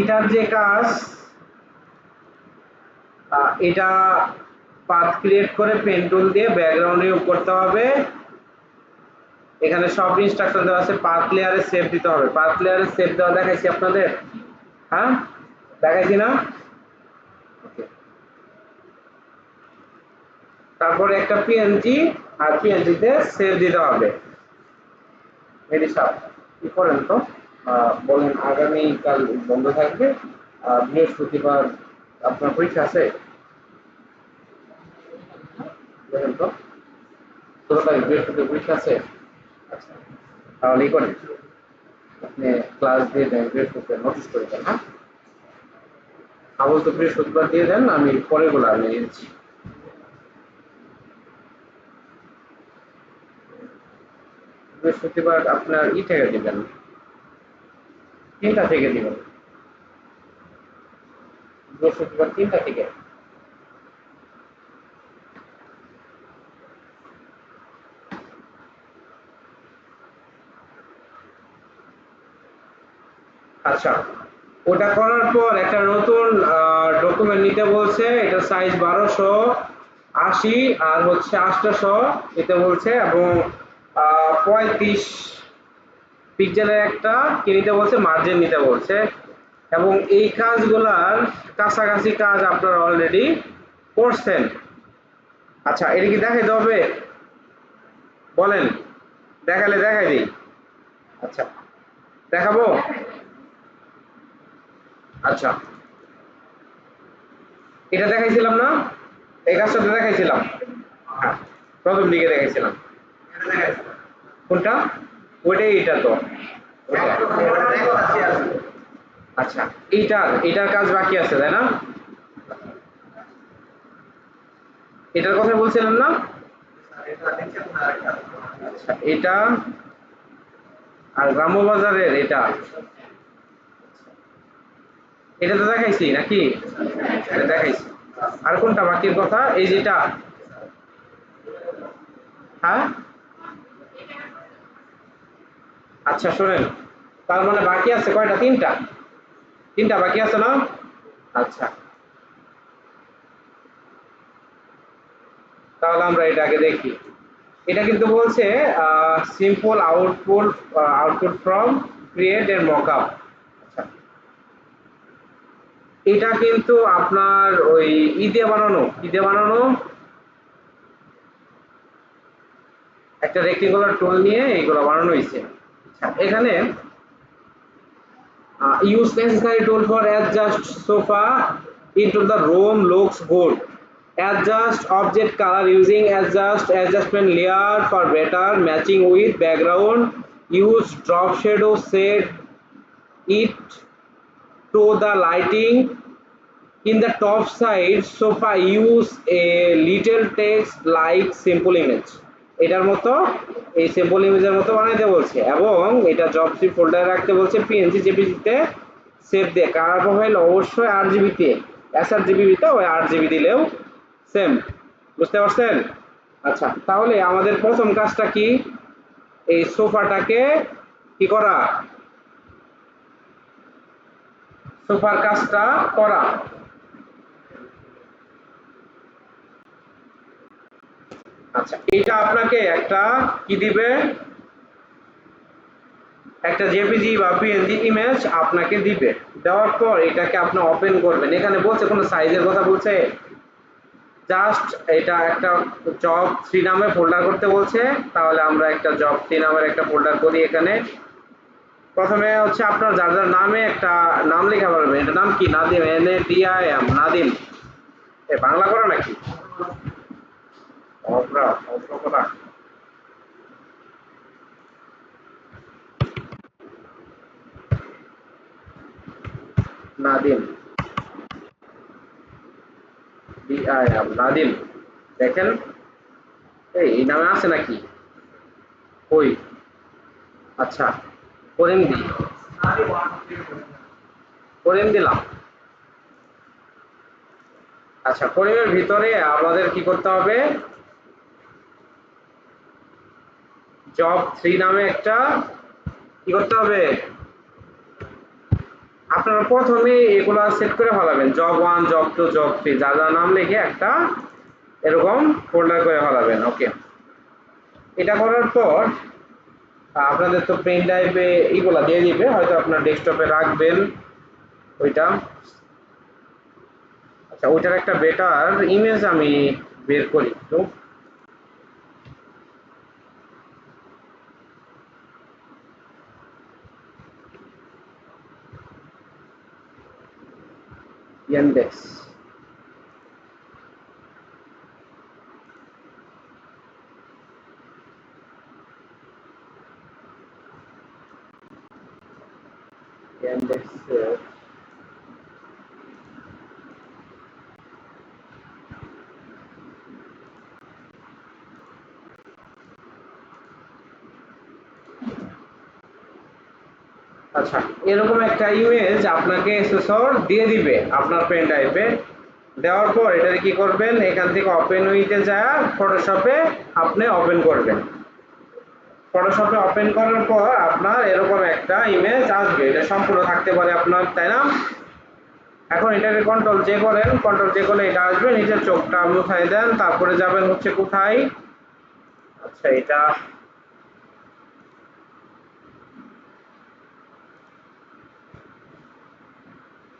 এটার যে কাজ এটা পাথ ক্রিয়েট করে পেন টুল দিয়ে ব্যাকগ্রাউন্ড রিমুভ করতে হবে। এখানে সব ইনস্ট্রাকশন দেওয়া আছে। পাথ লেয়ারে সেভ দিতে হবে। পাথ লেয়ারে সেভ দেওয়া দেখাইছি আপনাদের, হ্যাঁ দেখাইছি না? তারপরে একটা পিএনজি আর পিএনজি তে সেভ দিতে হবে। মেডি সাহেব কি করেন তো বলেন, আগামী কাল বন্ধ থাকবে, বৃহস্পতিবার আপনার পরীক্ষা আছে, বলেন তো 16 তারিখ বৃহস্পতিবার পরীক্ষা আছে। আচ্ছা তাহলে করেন, আপনি ক্লাস দিয়ে দেন, বৃহস্পতিবার নোটিস করে দেন। হ্যাঁ আবল তো বৃহস্পতিবার দিয়ে দেন, আমি পরেরগুলো আমি নিয়েছি। বৃহস্পতিবার আপনার থেকে দিবেন, 3টা থেকে দিবেন, বৃহস্পতিবার 3টা থেকে। আচ্ছা ওটা করার পর একটা নতুন ডকুমেন্ট নিতে বলছে, এটা সাইজ 1280 আর হচ্ছে 800 নিতে বলছে, এবং 35 পিক্সেলের একটা কি নিতে বলছে, মার্জিন নিতে বলছে। এবং এই কাজগুলার কাছাকাছি কাজ আপনারা অলরেডি করছেন। আচ্ছা এটা কি দেখাইতে হবে? বলেন, দেখালে দেখাই দিই। আচ্ছা দেখাবো। আচ্ছা এটা দেখাইছিলাম না, এই কাজটা তো দেখাইছিলাম। হ্যাঁ প্রথম দিকে দেখাইছিলাম। কোনটা? ওইটাই, এটা তো ওইটা। আচ্ছা এটার কাজ বাকি আছে তাই না? এটার কথা বলছিলাম না? আচ্ছা এটা আর গ্রাম্য বাজারের এটা, এটা তো দেখাইছি নাকি? এটা দেখাইছি। আর কোনটা বাকির কথা? এই যেটা, হ্যাঁ আচ্ছা শোনেন, তার মানে বাকি আছে কয়টা? 3টা। 3টা বাকি আছে না? আচ্ছা তাহলে আমরা এটা আগে দেখি। এটা কিন্তু বলছে সিম্পল আউটপুট ফ্রম ক্রিয়েট এর মকআপ। আচ্ছা এটা কিন্তু আপনার ওই ঈদে বানানো একটা রেক্টেঙ্গুলার টুল নিয়ে এইগুলো বানানো হয়েছে। আচ্ছা এখানে use necessary tool for adjust sofa into the room looks good. Adjust object color using adjustment layer for better matching with background. Use drop shadow, set it to the lighting. In the top side sofa use a little text like simple image. এটার মতো এই simple ইমেজের মতো বানাইতে বলছে, এবং এটা জবসি ফোল্ডারে রাখতে বলছে, পিএনজি জেপিজিতে সেভ দিয়ে। কালার প্রোফাইল অবশ্যই 8 জিবি তে, এসআরজিবি তে ওই 8 জিবি দিলেও সেম। বুঝতে পারছেন? আচ্ছা তাহলে আমাদের প্রথম কাজটা কি? এই সোফাটাকে কি করা, সোফার কাজটা করা। আচ্ছা এটা আপনাকে একটা কি দিবে, একটা জেপিজি বা পিএনজি ইমেজ আপনাকে দিবে। দেওয়ার পর এটাকে আপনি ওপেন করবেন। এখানে বলছে কোনো সাইজের কথা বলছে, জাস্ট এটা একটা জব 3 নামে ফোল্ডার করতে বলছে। তাহলে আমরা একটা জব 3 নামের একটা ফোল্ডার করি। এখানে প্রথমে হচ্ছে আপনার যার যার নামে একটা নাম লেখা পারবেন। এটা নাম কি? নাদিম, NADIM, নাদিম। এ বাংলা করা নাকি? অপরা অপরা নাদিম, DIM নাদিম। দেখেন এই নামে আছে নাকি? কই? আচ্ছা করিম দি, করিম দিলাম। আচ্ছা করিমের ভিতরে আমাদের কি করতে হবে, জব 3 নামে একটা কি করতে হবে, আপনারা প্রথমে এগুলা সেট করে ফেলাবেন, জব 1 জব 2 জব 3 যা যা নাম লিখে একটা এরকম ফোল্ডার করে ফেলাবেন। ওকে, এটা করার পর আপনাদের তো পেন ড্রাইভে এইগুলা দিয়ে দিবে, হয়তো আপনার ডেস্কটপে রাখবেন ওইটা। আচ্ছা, ওইটার একটা বেটার ইমেজ আমি বের করি তো। ইয়ানডেক্স, ইয়ানডেক্স আচ্ছা, এরকম একটা ইমেজ আপনাকে এসএসর দিয়ে দিবে আপনার পেন ড্রাইভে। দেওয়ার পর এটা কি করবেন, এখান থেকে ওপেন উইথে যায় ফটোশপে আপনি ওপেন করবেন। ফটোশপে ওপেন করার পর আপনার এরকম একটা ইমেজ আসবে, এটা সম্পূর্ণ থাকতে পারে আপনার, তাই না? এখন এটাকে কন্ট্রোল জে করেন, কন্ট্রোল জে করলে এটা আসবে, নিচের চোখটা মুছাই দেন, তারপরে যাবেন হচ্ছে কোথায়, আচ্ছা এটা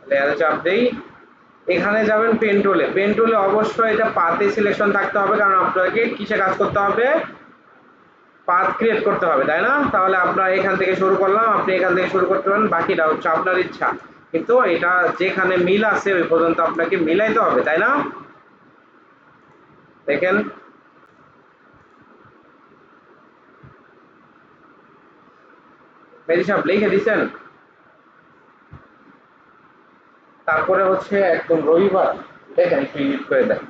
লেয়ারে চাপ দেই, এখানে যাবেন পেন টুলে। পেন টুলে অবশ্যই এটা পাতে সিলেকশন থাকতে হবে, কারণ আপনাকে কিসে কাজ করতে হবে, পাথ ক্রিয়েট করতে হবে, তাই না? তাহলে আপনার এখান থেকে শুরু করলাম, আপনি এখান থেকে শুরু করতে পারেন, বাকিটা হচ্ছে আপনার ইচ্ছা, কিন্তু এটা যেখানে মিল আছে ওই পর্যন্ত আপনাকে মিলাইতে হবে, তাই না? দেখেন, মেজি সাহেব লিখে দিচ্ছেন। তারপরে হচ্ছে একদম রবিবার, দেখেন একটু এডিট করে দেন।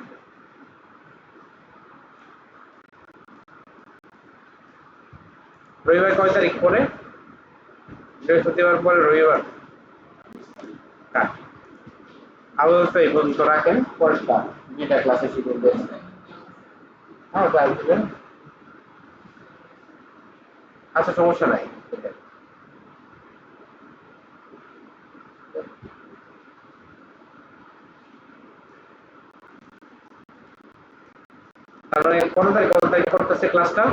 রবিবার কয় তারিখ পরে? বৃহস্পতিবার পরে রবিবার। হ্যাঁ, আপাতত এই পর্যন্ত রাখেন, পরেরটা যেটা ক্লাসে শিডিউল দিয়েছেন। হ্যাঁ, ক্লাস দিবেন। আচ্ছা, সমস্যা নাই। তার মানে কত তারিখ করতেছে ক্লাসটা?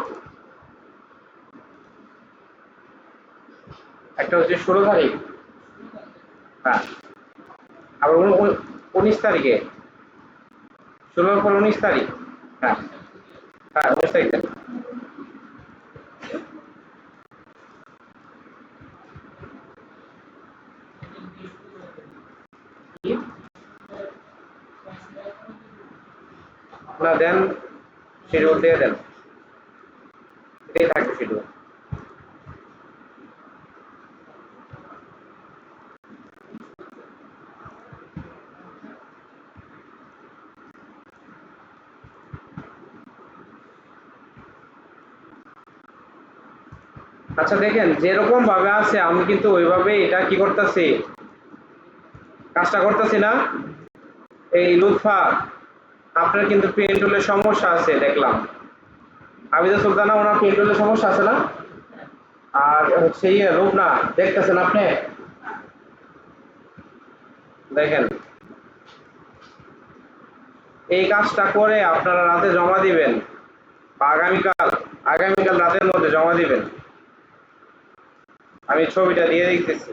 একটা হচ্ছে 16 তারিখ। হ্যাঁ, আবার 19 তারিখে, 16 পর 19 তারিখ। হ্যাঁ, হ্যাঁ, 19 তারিখ দেন। কি? না দেন, শিডিউল দিয়ে দেন, এটাই থাকবে শিডিউল। আচ্ছা দেখেন, যেরকম ভাবে আছে আমি কিন্তু ওইভাবে এটা কি করতেছি, কাজটা করতেছি না। এই লুৎফা, আপনার কিন্তু পেন টুলের সমস্যা আছে দেখলাম। আবিদা সুলতানা, ওনার পেন টুলের সমস্যা আছে না? আর হচ্ছে ইয়ে রূপনা, দেখতেছেন আপনি? দেখেন, এই কাজটা করে আপনারা রাতে জমা দিবেন, বা আগামীকাল রাতের মধ্যে জমা দিবেন। আমি ছবিটা দিয়ে দিতেছি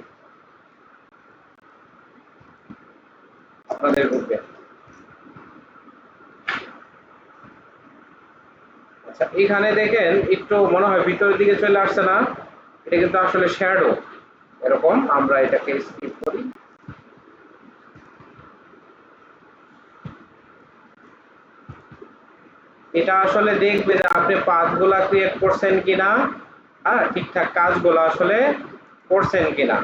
আপনাদের গ্রুপে। আচ্ছা, এখানে দেখেন একটু মনে হয় ভিতরের দিকে চলে আসছে না? এটা কিন্তু আসলে শ্যাডো, এরকম আমরা এটাকে স্কিপ করি। এটা আসলে দেখবে যে আপনি পাথগুলা ক্রিয়েট করছেন কিনা, হ্যাঁ, ঠিকঠাক কাজগুলো আসলে করছেন কিনা।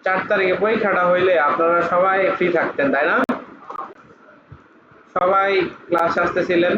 4 তারিখে পরীক্ষাটা হইলে আপনারা সবাই ফ্রি থাকতেন, তাই না? সবাই ক্লাস আসতেছিলেন।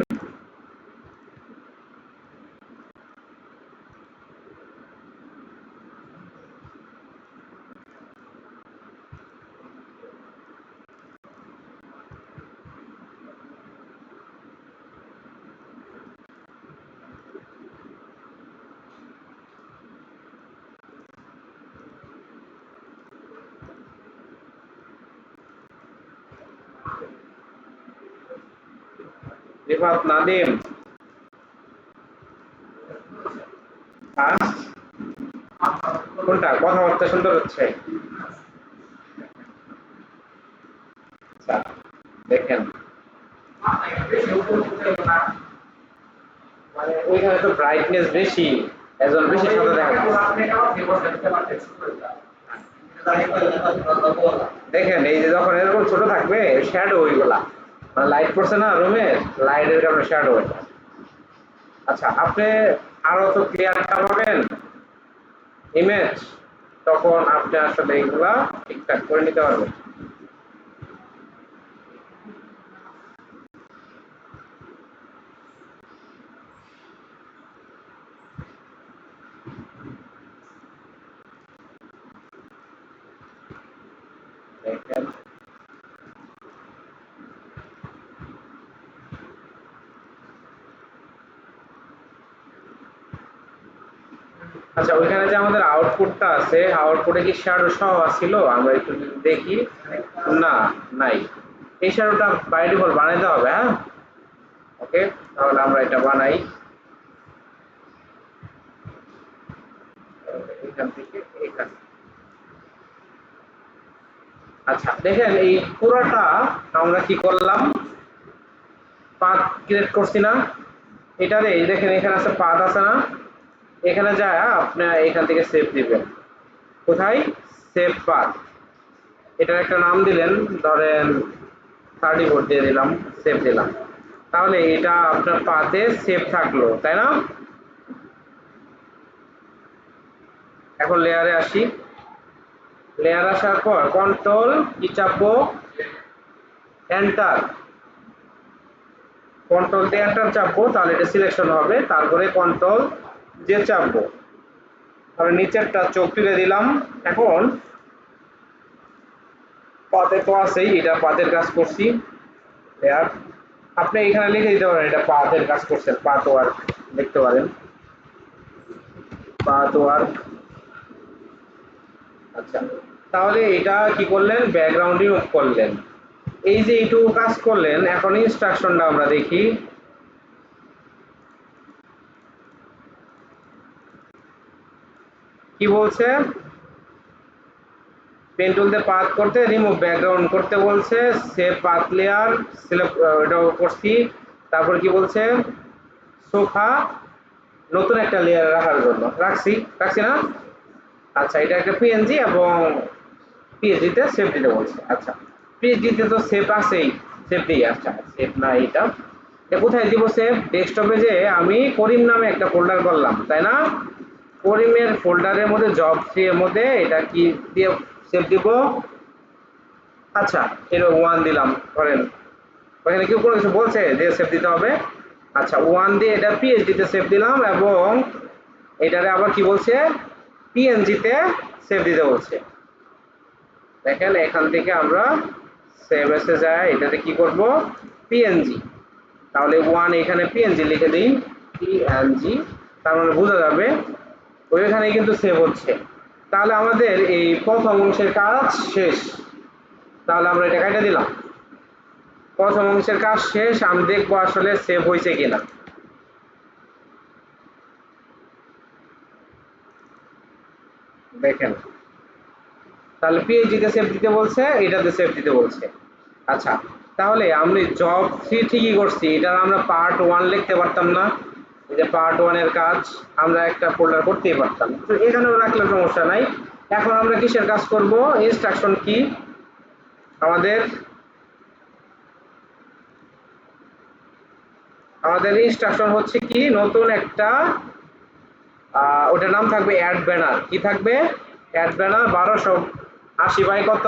রিফাত নাদিম, হ্যাঁ কোনটা কথাবার্তা সুন্দর হচ্ছে? আচ্ছা দেখেন মানে ওইখানে তো ব্রাইটনেস বেশি, এজন্য বেশি সাদা দেখা যাচ্ছে। দেখেন এই যে যখন এরকম ছোট থাকবে শ্যাডো ওইগুলা মানে লাইট পড়ছে না রুমে, লাইটের কারণে শ্যাডো ওইটা। আচ্ছা আপনি আরো তো ক্লিয়ারটা পাবেন ইমেজ, তখন আপনি আসলে এইগুলা ঠিকঠাক করে নিতে পারবেন। দেখেন আচ্ছা ওইখানে যে আমাদের আউটপুটটা আছে, আউটপুটে কি শ্যাডো সহ ছিল? আমরা একটু যদি দেখি, না নাই। এই শ্যাডোটা বাই ডিফল্ট বানাইতে হবে, হ্যাঁ ওকে, তাহলে আমরা এটা বানাই এখান থেকে এখানে। আচ্ছা দেখেন এই পুরোটা আমরা কি করলাম, পাথ ক্রিয়েট করছি না, এটারে এই দেখেন এখানে আছে পাথ আছে না, এখানে যায় আপনি এখান থেকে সেভ দিবেন। কোথায়? Save path. এটার একটা নাম দিলেন, ধরেন 34 দিয়ে দিলাম, সেভ দিলাম। তাহলে এটা আপনার পাথে সেভ থাকলো, তাই না? এখন লেয়ারে আসি, লেয়ার আসার পর কন্ট্রোল কি চাপবো, এন্টার, কন্ট্রোল দিয়ে এন্টার চাপবো তাহলে এটা সিলেকশন হবে, তারপরে কন্ট্রোল যে চাপবো, তাহলে নিচেরটা চোখ তুলে দিলাম। এখন পাতে তো আছেই, এটা পাতের কাজ করছি লেয়ার, আপনি এখানে লিখে দিতে পারেন এটা পাতের কাজ করছেন, পাত ওয়ার্ক দেখতে পারেন, পাত ওয়ার্ক। আচ্ছা তাহলে এটা কি করলেন, ব্যাকগ্রাউন্ড রিমুভ করলেন। এই যে এইটুকু কাজ করলেন, এখন ইনস্ট্রাকশনটা আমরা দেখি। কি বলছে, পেন টুল দিয়ে পাথ করতে, রিমুভ ব্যাকগ্রাউন্ড করতে বলছে, সেভ পাথ লেয়ার সিলেক্ট, এটাও করছি। তারপর কি বলছে, সোফা নতুন একটা লেয়ার রাখার জন্য রাখছি, রাখছি না? আচ্ছা এটা একটা পিএনজি এবং পিএইচডি তে সেভ দিতে বলছে। আচ্ছা পিএইচডি তে তো সেভ আছেই, সেভ দিই। আচ্ছা সেভ না, এটা কোথায় দিব সেভ? ডেস্কটপে যে আমি করিম নামে একটা ফোল্ডার করলাম, তাই না? করিমের ফোল্ডারের মধ্যে জব ট্রি এর মধ্যে এটা কি দিয়ে সেভ দিব? আচ্ছা এটা 1 দিলাম ধরেন, ওখানে কেউ কোনো কিছু বলছে যে সেভ দিতে হবে? আচ্ছা 1 দিয়ে এটা পিএইচডি তে সেভ দিলাম এবং এটারে আবার কি বলছে, পিএনজি তে সেভ দিতে বলছে। দেখেন এখান থেকে আমরা সেভ এসে যায়, এটাতে কি করব, পিএনজি, তাহলে 1 এখানে পিএনজি লিখে দিই, পিএনজি, তার মানে বোঝা যাবে ওইখানে কিন্তু সেভ হচ্ছে। তাহলে আমাদের এই প্রথম অংশের কাজ শেষ, তাহলে আমরা এটা কেটে দিলাম। প্রথম অংশের কাজ শেষ, আমি দেখবো আসলে সেভ হয়েছে কিনা। দেখেন তাহলে পিএইচডি তে সেভ দিতে বলছে, এটাতে সেভ দিতে বলছে। আচ্ছা তাহলে আমি জব 3 ঠিকই করছি, এটার আমরা পার্ট 1 লিখতে পারতাম না? এই যে পার্ট 1 এর কাজ আমরা একটা ফোল্ডার করতেই পারতাম, তো এখানেও রাখলে সমস্যা নাই। এখন আমরা কিসের কাজ করব, ইনস্ট্রাকশন কি আমাদের, আমাদের ইনস্ট্রাকশন হচ্ছে কি, নতুন একটা ওটার নাম থাকবে অ্যাড ব্যানার। কি থাকবে? অ্যাড ব্যানার 1280 বাই কত,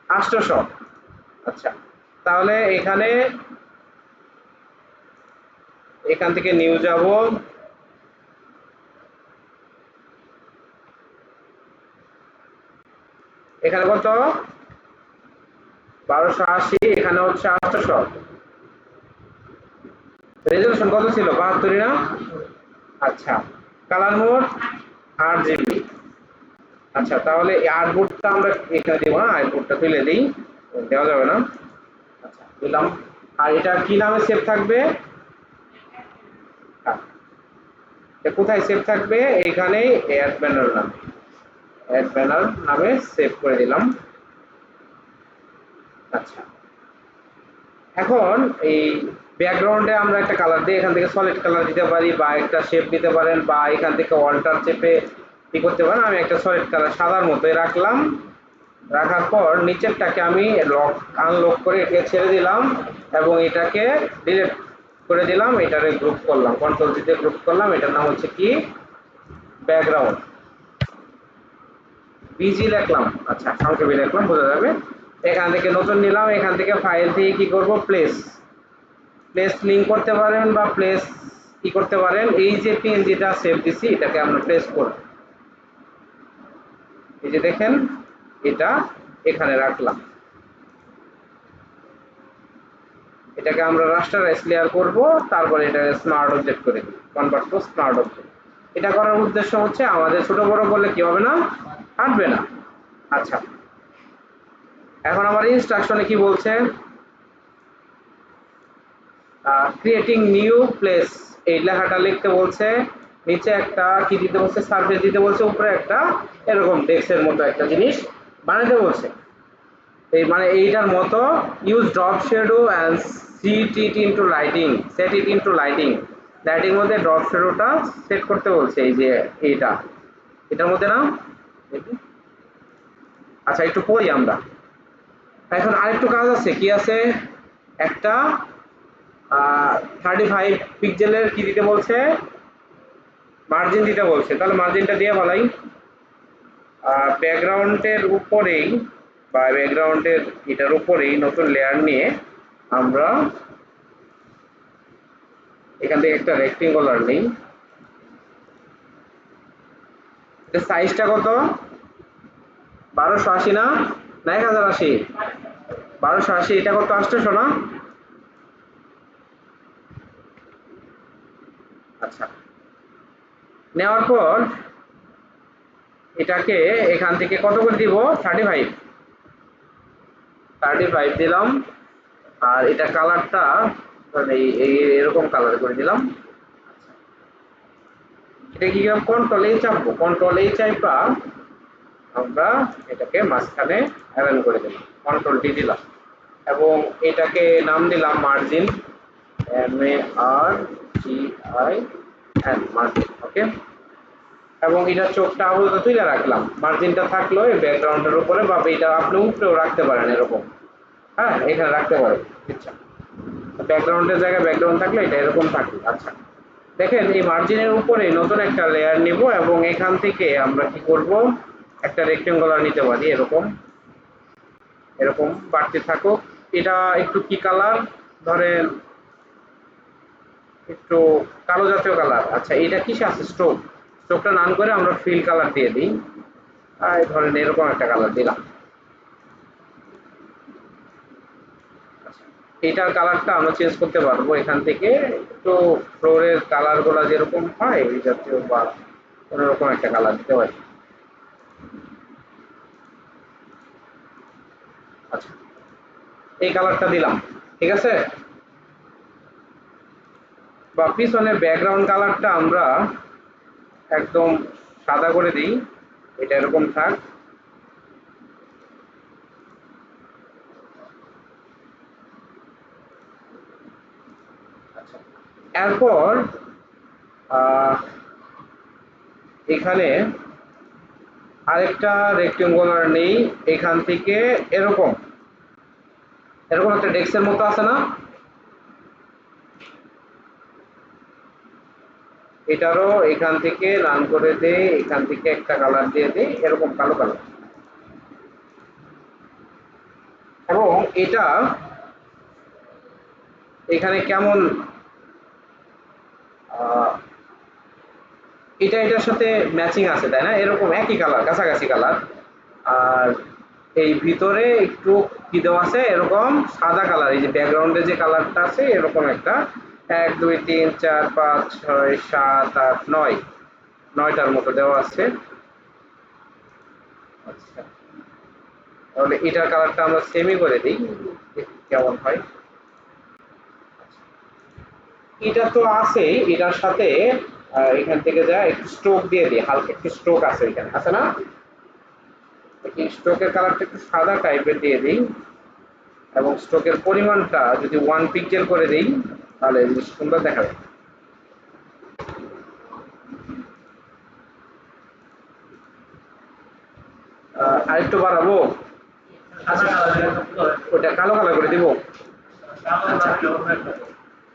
800। আচ্ছা তাহলে এখানে এখান থেকে নিউ যাব, এখানে কত 1280, এখানে হচ্ছে 800। রেজলিউশন কত ছিল, 72 না? আচ্ছা কালার মোড 8 জিবি। আচ্ছা তাহলে এই আউটপুটটা আমরা এখানে দিব না, আউটপুটটা তুলে দিই, দেওয়া যাবে না। আচ্ছা দিলাম, আর এটা কি নামে সেভ থাকবে? কোথায় সেভ থাকবে? এইখানেই অ্যাড ব্যানার নামে, অ্যাড ব্যানার নামে সেভ করে দিলাম। আচ্ছা, এখন এই ব্যাকগ্রাউন্ডে আমরা একটা কালার দিই, এখান থেকে সলিড কালার দিতে পারি বা একটা শেপ দিতে পারেন বা এখান থেকে অল্টার চেপে কি করতে পারেন। আমি একটা সলিড কালার সাদার মতোই রাখলাম। রাখার পর নিচেরটাকে আমি লক আনলক করে এটাকে ছেড়ে দিলাম এবং এটাকে ডিলিট করে দিলাম। এটারে গ্রুপ করলাম, কন্ট্রোল জি দিয়ে গ্রুপ করলাম। এটার নাম হচ্ছে কি? ব্যাকগ্রাউন্ড। বিজি লিখলাম, আচ্ছা সংক্ষেপে লিখলাম, বোঝা যাবে। এখান থেকে নতুন নিলাম, এখান থেকে ফাইল থেকে কি করব, প্লেস প্লেস লিঙ্ক করতে পারেন বা প্লেস কি করতে পারেন, এই যে পিএনজিটা সেভ দিছি এটাকে আমরা প্লেস করব। এই যে দেখেন এটা এখানে রাখলাম। এটাকে আমরা রাস্টারাইজ লেয়ার করব, তারপরে এটা স্মার্ট অবজেক্ট করে দিব, কনভার্ট টু স্মার্ট অবজেক্ট। এটা করার উদ্দেশ্য হচ্ছে আমাদের ছোট বড় করলে কি হবে না, হাঁটবে না। আচ্ছা, এখন আমার ইনস্ট্রাকশনে কি বলছে, ক্রিয়েটিং নিউ প্লেস, এই লেখাটা লিখতে বলছে। নিচে একটা কি দিতে বলছে, সারফেস দিতে বলছে, উপরে একটা এরকম ডেস্কের মতো একটা জিনিস বানাতে বলছে। এই মানে এইটার মতো use drop shadow and sit it into lighting, set it into lighting. Lighting মধ্যে ড্রপ শ্যাডোটা সেট করতে বলছে, এই যে এইটা এটার মধ্যে না। আচ্ছা একটু পড়ি আমরা। এখন আরেকটু কাজ আছে, কি আছে, একটা 35 পিক্সেলের কি দিতে বলছে, মার্জিন দিতে বলছে। তাহলে মার্জিনটা দিয়ে বলাই ব্যাকগ্রাউন্ডের উপরেই বা ব্যাকগ্রাউন্ডের এটার উপরেই নতুন লেয়ার নিয়ে আমরা এখান থেকে একটা রেক্টেঙ্গুলার নেই। এটা সাইজটা কত, 1280 না, না 1080? 1280, এটা কত আসছে শোনা? আচ্ছা, নেওয়ার পর এটাকে এখান থেকে কত করে দিব, 35, 35 দিলাম। আর এটা কালারটা মানে এরকম কালার করে দিলাম। এটা কি কন্ট্রোল এই চাপবো, কন্ট্রোল এই চাইপা আমরা এটাকে মাঝখানে অ্যালাইন করে দিলাম, কন্ট্রোল ডি দিলাম এবং এটাকে নাম দিলাম margin, M A R G I N, margin. Okay, এবং এটা চোখটা আপাতত তুলে রাখলাম, মার্জিনটা থাকলো এই ব্যাকগ্রাউন্ডের উপরে বা এটা আপনি উপরেও রাখতে পারেন এরকম। হ্যাঁ, এখানে রাখতে পারেন ইচ্ছা, ব্যাকগ্রাউন্ডের জায়গায় ব্যাকগ্রাউন্ড থাকলে এটা এরকম থাকবে। আচ্ছা, দেখেন এই মার্জিনের উপরে নতুন একটা লেয়ার নিব এবং এখান থেকে আমরা কি করব, একটা রেক্টেঙ্গুলার নিতে পারি, এরকম এরকম বাড়তে থাকুক। এটা একটু কি কালার, ধরেন একটু কালো জাতীয় কালার। আচ্ছা, এটা কিসে আছে, স্ট্রোক, স্ট্রোকটা নান করে আমরা ফিল কালার দিয়ে দিই, ধরেন এরকম একটা কালার দিলাম। এটার কালারটা আমরা চেঞ্জ করতে পারবো এখান থেকে, একটু ফ্লোরের কালার গুলা যেরকম হয় এই জাতীয় বা কোনোরকম একটা কালার দিতে পারি। আচ্ছা, এই কালারটা দিলাম, ঠিক আছে। বা পিছনের ব্যাকগ্রাউন্ড কালারটা আমরা একদম সাদা করে দিই, এটা এরকম থাক। আচ্ছা, এরপর এখানে আরেকটা রেক্টেঙ্গুলার নেই, এখান থেকে এরকম এরকম একটা ডেস্কের মতো আছে না, এটারও এখান থেকে রান করে দেই, এখান থেকে একটা কালার দিয়ে দেই, এরকম কালো কালার। এবং এটা এখানে কেমন, এটা এটার সাথে ম্যাচিং আছে তাই না, এরকম একই কালার, কাছাকাছি কালার। আর এই ভিতরে একটু কি দেওয়া আছে, এরকম সাদা কালার, এই যে ব্যাকগ্রাউন্ডে যে কালারটা আছে এরকম একটা 1 2 3 4 5 6 7 8 9, 9টার মতো দেওয়া আছে। আচ্ছা, তাহলে এটার কালারটা আমরা সেমই করে দিই, কেমন হয়। এটা তো আছে, এটার সাথে এখান থেকে যা একটু স্ট্রোক দিয়ে দিই, হালকা একটু স্ট্রোক আছে এখানে, আছে না? এই স্ট্রোকের কালারটা একটু সাদা টাইপের দিয়ে দিই, এবং স্ট্রোকের পরিমাণটা যদি 1 পিক্সেল করে দিই তাহলে জিনিস সুন্দর দেখাবে। আরেকটু বাড়াবো, ওটা কালো কালার করে দিব। আচ্ছা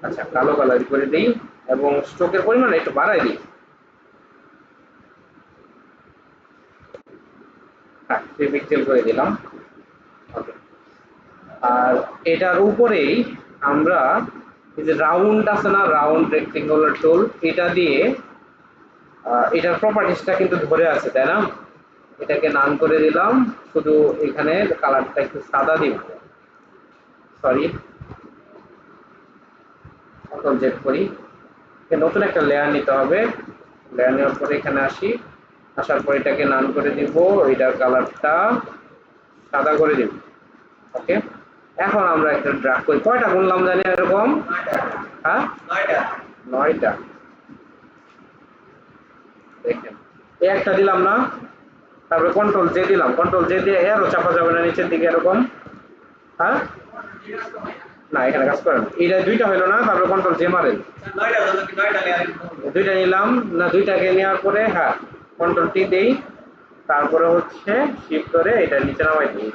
আচ্ছা, কালো কালার করে দিই এবং স্ট্রোকের পরিমাণ একটু বাড়াই দিই। হ্যাঁ, 3 পিক্সেল করে দিলাম। ওকে। আর এটার উপরেই আমরা এই যে রাউন্ড আছে না, রাউন্ড রেক্টেঙ্গুলার টুল, এটা দিয়ে এটার প্রপার্টিসটা কিন্তু ধরে আছে, তাই না? এটাকে নান করে দিলাম, শুধু এখানে কালারটা একটু সাদা দিব। সরি, কন্ট্রোল জেড করি, নতুন একটা লেয়ার নিতে হবে। লেয়ার নেওয়ার পরে এখানে আসি, আসার পর এটাকে নান করে দিব, এটার কালারটা সাদা করে দিব। ওকে, এখন আমরা একটা ড্রাগ করি, কয়টা গুনলাম জানি এরকম? হ্যাঁ, 9টা। দেখেন, এই একটা দিলাম না, তারপরে কন্ট্রোল জে দিলাম, কন্ট্রোল জে দিয়ে এরও চাপা যাবে না নিচের দিকে এরকম। হ্যাঁ, না এখানে কাজ করে না, এটা 2টা হইলো না, তারপরে কন্ট্রোল জে মারেন। 2টা নিলাম না, 2টাকে নেওয়ার পরে হ্যাঁ কন্ট্রোল টি দেই, তারপরে হচ্ছে শিফট করে এটা নিচে নামাই দিই।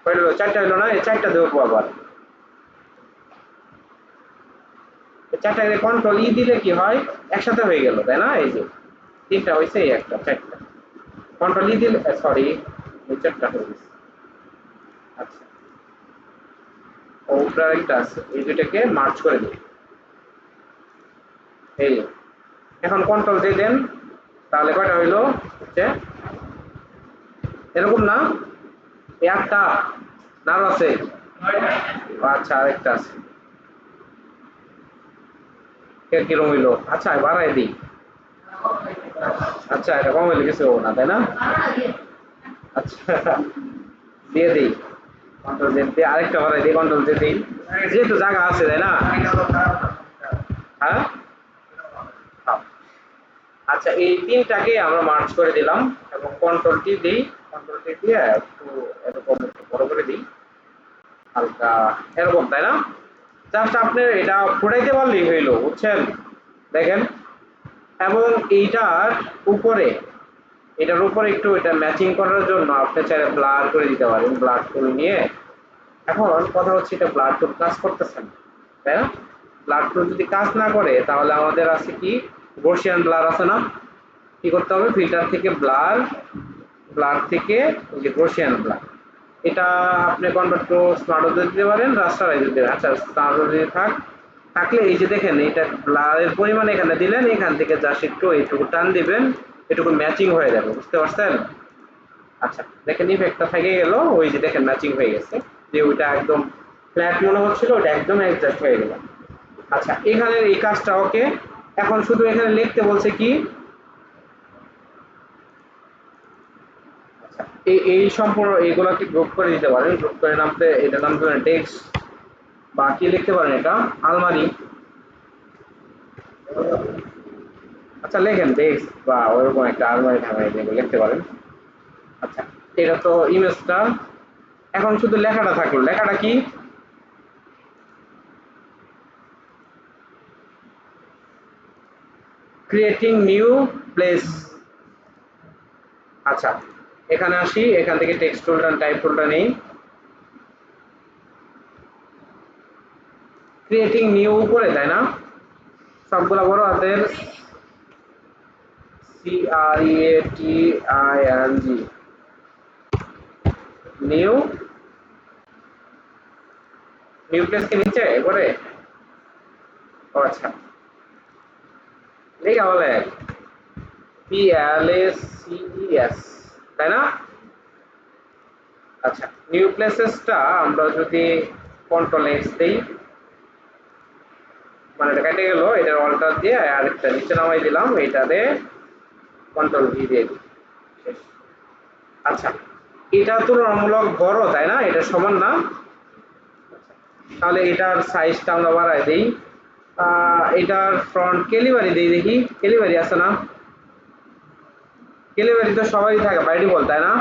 হইলো 4টা হইলো না, এই 4টা দেবো আবার। 4টাকে কন্ট্রোল ই দিলে কি হয়, একসাথে হয়ে গেল, তাই না? এই যে 3টা হয়েছে, এই একটা 4টা, কন্ট্রোল ই দিলে সরি, 4টা হয়ে গেছে। আচ্ছা, উপরে একটা আছে, এই দুইটাকে মার্চ করে দিই। এই যে, এখন কন্ট্রোল দিয়ে দেন, তাহলে কয়টা হইলো হচ্ছে এরকম না, এই একটা না আরো আছে? আচ্ছা, আরেকটা আছে, কিরকম হইলো? আচ্ছা বাড়াই দিই। আচ্ছা, এটা কম হইলে কিছু হবো না, তাই না? আচ্ছা, দিয়ে দিই, কন্ট্রোল জেড দিয়ে আরেকটা বাড়াই দিই, কন্ট্রোল জেড দিই, যেহেতু জায়গা আছে, তাই না? হ্যাঁ, আচ্ছা, এই 3টাকে আমরা মার্চ করে দিলাম এবং কন্ট্রোল টি দিই, কন্ট্রোল টি দিয়ে একটু এরকম একটু বড় করে দিই, হালকা এরকম, তাই না? জাস্ট আপনি এটা ফুটাইতে পারলেই হইলো, বুঝছেন? দেখেন, এবং এইটার উপরে, এটার উপরে একটু এটা ম্যাচিং করার জন্য আপনি চাইলে ব্লার করে দিতে পারেন, ব্লার টুল নিয়ে। এখন কথা হচ্ছে, এটা ব্লার টুল কাজ করতেছে না, তাই না? ব্লার টুল যদি কাজ না করে তাহলে আমাদের আছে কি, গসিয়ান ব্লার আছে না? কি করতে হবে, ফিল্টার থেকে ব্লার, ব্লার থেকে ওই যে গসিয়ান ব্লার, এটা আপনি কনভার্ট টু স্মার্ট দিতে পারেন, রাস্টারাইজ দিতে পারেন। আচ্ছা, স্মার্ট যদি থাকলে এই যে দেখেন, এটা ব্লারের পরিমাণ এখানে দিলেন, এখান থেকে জাস্ট একটু এইটুকু টান দিবেন, এটুকু ম্যাচিং হয়ে যাবে, বুঝতে পারছেন? আচ্ছা, দেখেন ইফেক্টটা থেকে গেল, ওই যে দেখেন ম্যাচিং হয়ে গেছে, যে ওইটা একদম ফ্ল্যাট মনে হচ্ছিল, ওটা একদম অ্যাডজাস্ট হয়ে গেল। আচ্ছা, এখানে এই কাজটা ওকে। এখন শুধু এখানে লিখতে বলছে কি, এই এই সম্পূর্ণ এইগুলাকে গ্রুপ করে দিতে পারেন, গ্রুপ করে নামতে এটা নাম ধরেন ডেস্ক, বা কি লিখতে পারেন, এটা আলমারি। আচ্ছা, লেখেন ডেস্ক বা ওরকম একটা আলমারি ঠামারি লিখতে পারেন। আচ্ছা, এটা তো ইমেজটা, এখন শুধু লেখাটা থাকলো, লেখাটা কি? Creating new place. আচ্ছা, এখানে আসি, এখান থেকে টেক্সট টুলটা টাইপ টুলটা নেই, ক্রিয়েটিং নিউ উপরে, তাই না? সবগুলা বড় হাতের, CREATING, নিউ, নিউ প্লেস কে নিচে করে, ও আচ্ছা, লেখা বলে PLACES, তাই না? আচ্ছা, নিউ প্লেসেসটা আমরা যদি কন্ট্রোল এক্স দেই, মানে এটা কেটে গেল, এটার অল্টার দিয়ে আরেকটা নিচে নামাই দিলাম, এটাতে কন্ট্রোল ভি দিয়ে দিই। আচ্ছা, এটা তুলনামূলক বড়, তাই না? এটা সমান না? তাহলে এটার সাইজটা আমরা বাড়াই দিই, এটার ফ্রন্ট কেলিবারি দেই, দেখি কেলিবারি আছে না? কেলিবারি তো সবারই থাকে বাই ডিফল্ট, তাই না?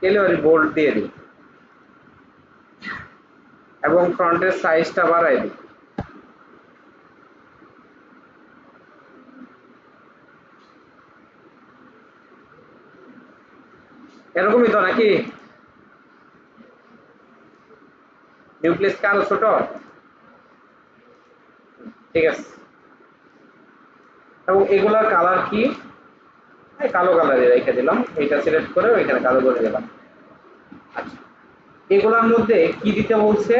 কেলিবারি বোল্ড দিয়ে দিই এবং ফ্রন্টের সাইজটা বাড়াই দিই। এরকমই তো নাকি? নিউক্লিয়াস কালো ছোট, ঠিক আছে। এবং এগুলার কালার কি? কালো কালারে রেখে দিলাম, এটা সিলেক্ট করে ওইখানে কালো করে দিলাম। আচ্ছা, এগুলোর মধ্যে কি দিতে বলছে?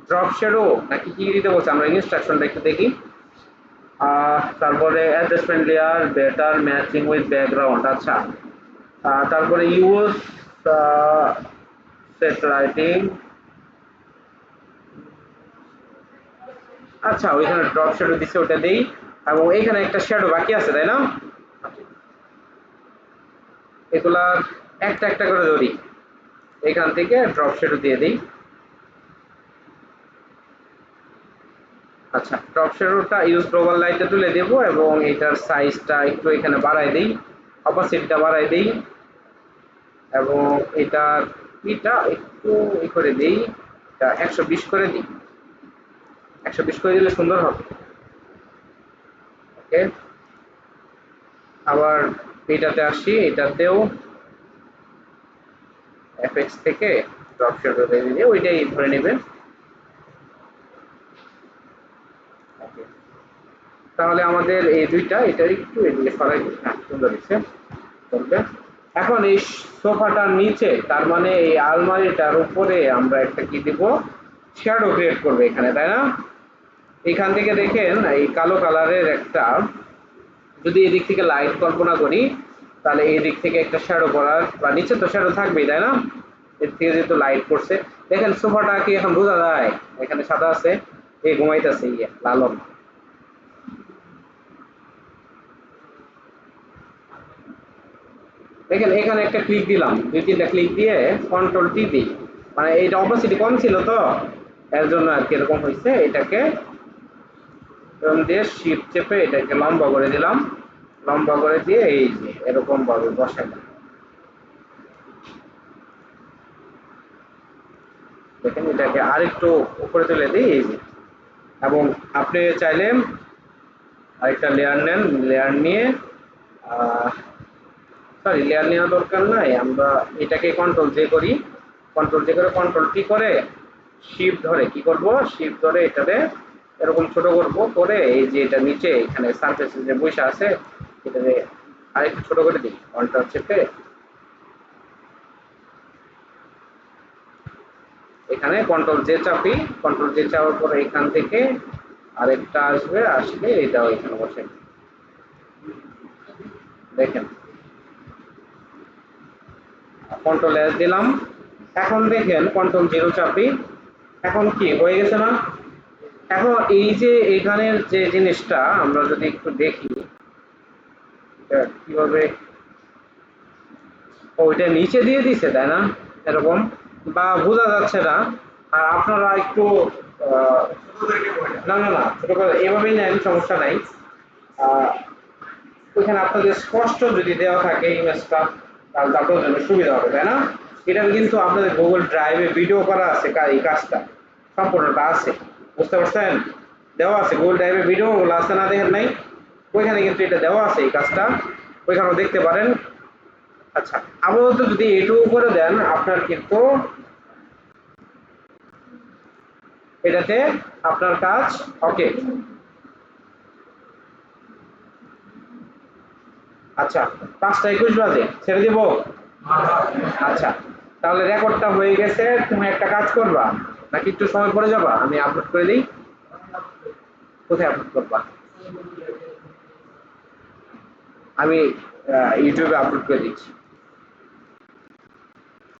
ড্রপ শ্যাডো নাকি কি দিতে বলছে আমরা ইনস্ট্রাকশনটা একটু দেখি। তারপরে adjustment layer, better matching with background. আচ্ছা, তারপরে ইউজ সেট রাইটিং। আচ্ছা, ওইখানে ড্রপ শ্যাডো দিচ্ছে, ওটা দেই। এবং এইখানে একটা শ্যাডো বাকি আছে, তাই না? এগুলা একটা একটা করে ধরি, এখান থেকে ড্রপ শ্যাডো দিয়ে দিই। আচ্ছা, ড্রপ শ্যাডোটা ইউজ গ্লোবাল লাইটে তুলে দেব এবং এটার সাইজটা একটু এখানে বাড়াই দেই, অপাসিটিটা বাড়াই দেই এবং এটার ইটা একটু করে দেই, এটা 120 করে দিই। 120 করে দিলে সুন্দর হবে। ওকে, আবার এটাতে আসি, এটাতেও এফএক্স থেকে ড্রপ শ্যাডো দিয়ে দিই, ওইটাই ধরে নেবেন। ওকে, তাহলে আমাদের এই দুইটা, এটা একটু এদিকে সরাই দিই। হ্যাঁ, সুন্দর হয়েছে, চলবে। এখন এই সোফাটার নিচে, তার মানে এই আলমারিটার উপরে আমরা একটা কি দিব? শ্যাডো ক্রিয়েট করবে এখানে, তাই না? এখান থেকে দেখেন এই কালো কালারের একটা, যদি এদিক থেকে লাইট কল্পনা করি তাহলে এই দিক থেকে একটা শ্যাডো করার, বা নিচে তো শ্যাডো থাকবেই, তাই না? এর থেকে যেহেতু লাইট পড়ছে, দেখেন সোফাটা কি এখন বোঝা যায়? এখানে সাদা আছে, এই ঘুমাইতেছে ইয়ে লালন। দেখেন এখানে একটা ক্লিক দিলাম, দুই তিনটা ক্লিক দিয়ে কন্ট্রোল টি দিই, মানে এইটা অপাসিটি কম ছিল তো, এর জন্য আর কি এরকম হয়েছে। এটাকে এরকম দিয়ে শিফট চেপে এটাকে লম্বা করে দিলাম, লম্বা করে দিয়ে এই যে এরকম ভাবে বসাইলাম। দেখেন এটাকে আরেকটু উপরে তুলে দিই, এই যে। এবং আপনি চাইলে আরেকটা লেয়ার নেন, লেয়ার নিয়ে সরি, লেয়ার নেওয়া দরকার নাই, আমরা এটাকে কন্ট্রোল জে করি, কন্ট্রোল জে করে কন্ট্রোল টি করে শিফট ধরে কি করব, শিফট ধরে এটাতে এরকম ছোট করব, করে এই যে এটা নিচে এখানে সারফেস যে বৈশা আছে এটাতে আরেকটু ছোট করে দিই, কন্ট্রোল চেপে এখানে কন্ট্রোল জে চাপি, কন্ট্রোল জে চাপার পরে এখান থেকে আরেকটা আসবে, আসলে এটাও এখানে বসে দেখেন, কন্ট্রোল এস দিলাম। এখন দেখেন কন্ট্রোল জিরো চাপি, এখন কি হয়ে গেছে না? এখন এই যে এখানের যে জিনিসটা আমরা যদি একটু দেখি কিভাবে, ওইটা নিচে দিয়ে দিছে, তাই না? এরকম, বা বোঝা যাচ্ছে না। আর আপনারা একটু না না না, ছোট করে এভাবেই নেন, সমস্যা নাই। ওইখানে আপনাদের স্পষ্ট যদি দেওয়া থাকে ইমেজটা, তাহলে আপনাদের জন্য সুবিধা হবে, তাই না? এটা কিন্তু আপনাদের গুগল ড্রাইভে ভিডিও করা আছে, এই কাজটা সম্পূর্ণটা আছে, বুঝতে পারছেন? দেওয়া আছে গুগল ড্রাইভে ভিডিও গুলো আছে না, দেখেন নাই? ওইখানে কিন্তু এটা দেওয়া আছে এই কাজটা, ওইখানেও দেখতে পারেন। আচ্ছা, আপাতত যদি এইটুকু করে দেন আপনার কিন্তু এটাতে আপনার কাজ ওকে। আচ্ছা, 5টা 21 বাজে ছেড়ে দিব। আচ্ছা, তাহলে রেকর্ডটা হয়ে গেছে, তুমি একটা কাজ করবা নাকি একটু সময় পরে যাবা, আমি আপলোড করে দিই। কোথায় আপলোড করবা? আমি ইউটিউবে আপলোড করে দিচ্ছি।